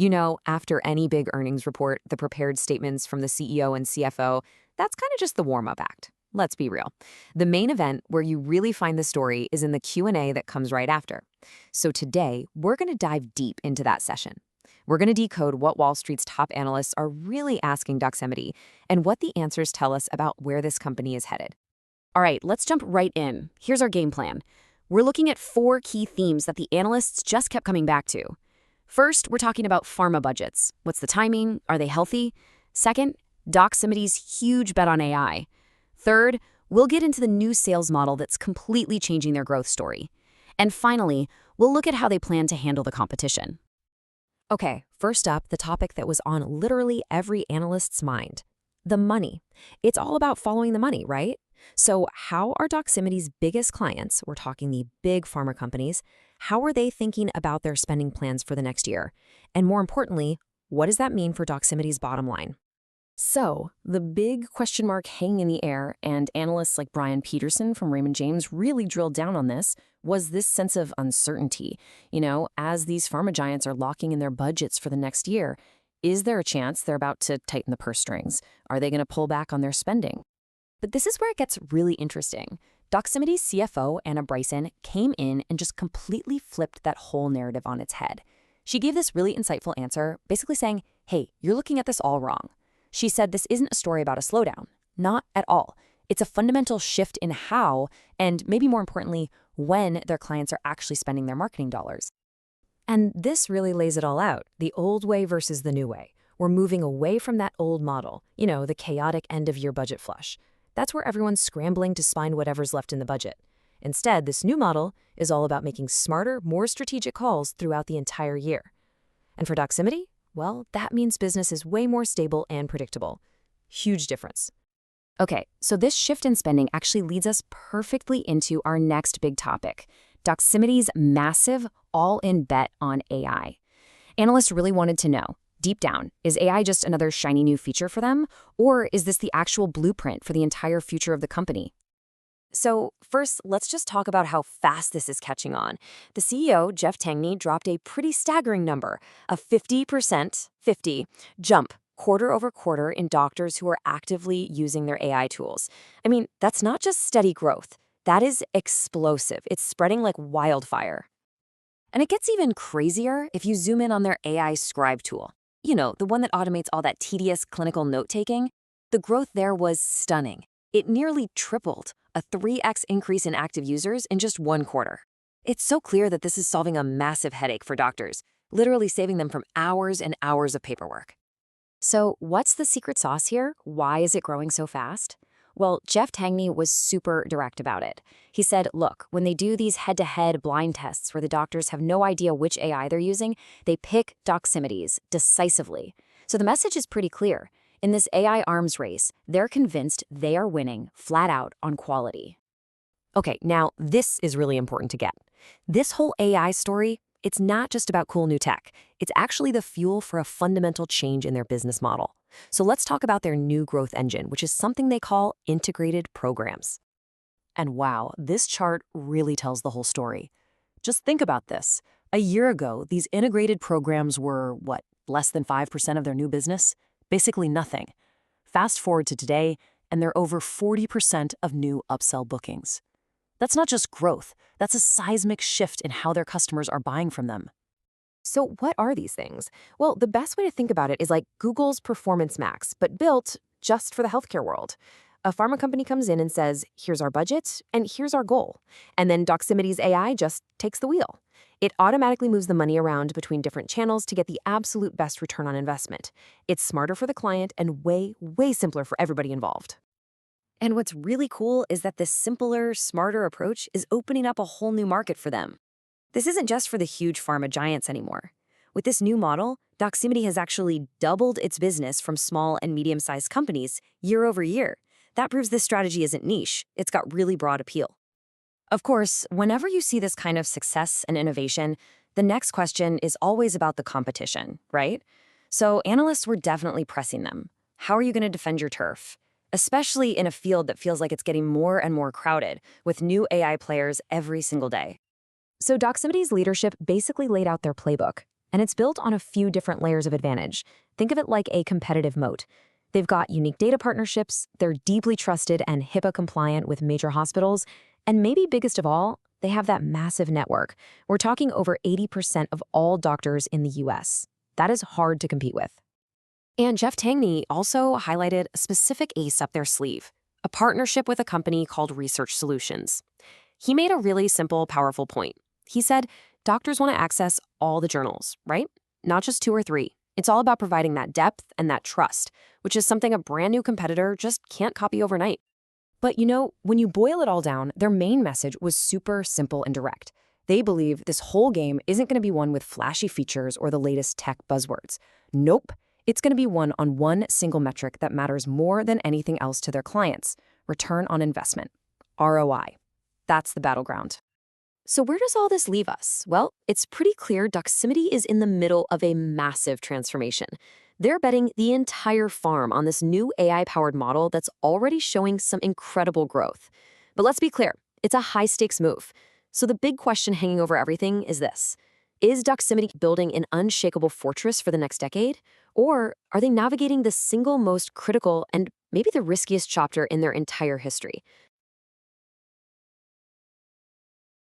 You know, after any big earnings report, the prepared statements from the CEO and CFO, that's kind of just the warm-up act. Let's be real. The main event where you really find the story is in the Q&A that comes right after. So today, we're going to dive deep into that session. We're going to decode what Wall Street's top analysts are really asking Doximity and what the answers tell us about where this company is headed. All right, let's jump right in. Here's our game plan. We're looking at 4 key themes that the analysts just kept coming back to. First, we're talking about pharma budgets. What's the timing? Are they healthy? Second, Doximity's huge bet on AI. Third, we'll get into the new sales model that's completely changing their growth story. And finally, we'll look at how they plan to handle the competition. Okay, first up, the topic that was on literally every analyst's mind. The money. It's all about following the money, right? So how are Doximity's biggest clients, we're talking the big pharma companies, how are they thinking about their spending plans for the next year? And more importantly, what does that mean for Doximity's bottom line? So, the big question mark hanging in the air, and analysts like Brian Peterson from Raymond James really drilled down on this, was this sense of uncertainty. As these pharma giants are locking in their budgets for the next year, is there a chance they're about to tighten the purse strings? Are they going to pull back on their spending? But this is where it gets really interesting. Doximity's CFO, Anna Bryson, came in and just completely flipped that whole narrative on its head. She gave this really insightful answer, basically saying, hey, you're looking at this all wrong. She said this isn't a story about a slowdown. Not at all. It's a fundamental shift in how, and maybe more importantly, when their clients are actually spending their marketing dollars. And this really lays it all out, the old way versus the new way. We're moving away from that old model, the chaotic end-of-year budget flush. That's where everyone's scrambling to find whatever's left in the budget. Instead, this new model is all about making smarter, more strategic calls throughout the entire year. And for Doximity, well, that means business is way more stable and predictable. Huge difference. Okay, so this shift in spending actually leads us perfectly into our next big topic, Doximity's massive all-in bet on AI. Analysts really wanted to know, deep down, is AI just another shiny new feature for them? Or is this the actual blueprint for the entire future of the company? So first, let's just talk about how fast this is catching on. The CEO, Jeff Tangney, dropped a pretty staggering number, a 50% jump quarter over quarter in doctors who are actively using their AI tools. I mean, that's not just steady growth. That is explosive. It's spreading like wildfire. And it gets even crazier if you zoom in on their AI scribe tool. The one that automates all that tedious clinical note-taking. The growth there was stunning. It nearly tripled, a 3x increase in active users in just 1 quarter. It's so clear that this is solving a massive headache for doctors, literally saving them from hours and hours of paperwork. So what's the secret sauce here? Why is it growing so fast? Well, Jeff Tangney was super direct about it. He said, look, when they do these head-to-head blind tests where the doctors have no idea which AI they're using, they pick Doximity's decisively. So the message is pretty clear. In this AI arms race, they're convinced they are winning flat out on quality. Okay, now this is really important to get. This whole AI story, it's not just about cool new tech. It's actually the fuel for a fundamental change in their business model. So let's talk about their new growth engine, which is something they call integrated programs. And wow, this chart really tells the whole story. Just think about this. A year ago, these integrated programs were, less than 5% of their new business? Basically nothing. Fast forward to today, and they're over 40% of new upsell bookings. That's not just growth, that's a seismic shift in how their customers are buying from them. So what are these things? Well, the best way to think about it is like Google's Performance Max, but built just for the healthcare world. A pharma company comes in and says, here's our budget, and here's our goal. And then Doximity's AI just takes the wheel. It automatically moves the money around between different channels to get the absolute best return on investment. It's smarter for the client and way, way simpler for everybody involved. And what's really cool is that this simpler, smarter approach is opening up a whole new market for them. This isn't just for the huge pharma giants anymore. With this new model, Doximity has actually doubled its business from small and medium-sized companies year over year. That proves this strategy isn't niche. It's got really broad appeal. Of course, whenever you see this kind of success and innovation, the next question is always about the competition, right? So analysts were definitely pressing them. How are you going to defend your turf? Especially in a field that feels like it's getting more and more crowded, with new AI players every single day. So Doximity's leadership basically laid out their playbook. and it's built on a few different layers of advantage. Think of it like a competitive moat. They've got unique data partnerships, they're deeply trusted and HIPAA compliant with major hospitals, and maybe biggest of all, they have that massive network. We're talking over 80% of all doctors in the US. That is hard to compete with. And Jeff Tangney also highlighted a specific ace up their sleeve, a partnership with a company called Research Solutions. He made a really simple, powerful point. He said, doctors want to access all the journals, right? Not just 2 or 3. It's all about providing that depth and that trust, which is something a brand new competitor just can't copy overnight. But when you boil it all down, their main message was super simple and direct. They believe this whole game isn't going to be won with flashy features or the latest tech buzzwords. Nope. It's going to be won on one single metric that matters more than anything else to their clients: return on investment, ROI. That's the battleground. So where does all this leave us? Well, it's pretty clear Doximity is in the middle of a massive transformation. They're betting the entire farm on this new AI-powered model that's already showing some incredible growth. But let's be clear, it's a high-stakes move. So the big question hanging over everything is this: is Doximity building an unshakable fortress for the next decade? Or are they navigating the single most critical and maybe the riskiest chapter in their entire history?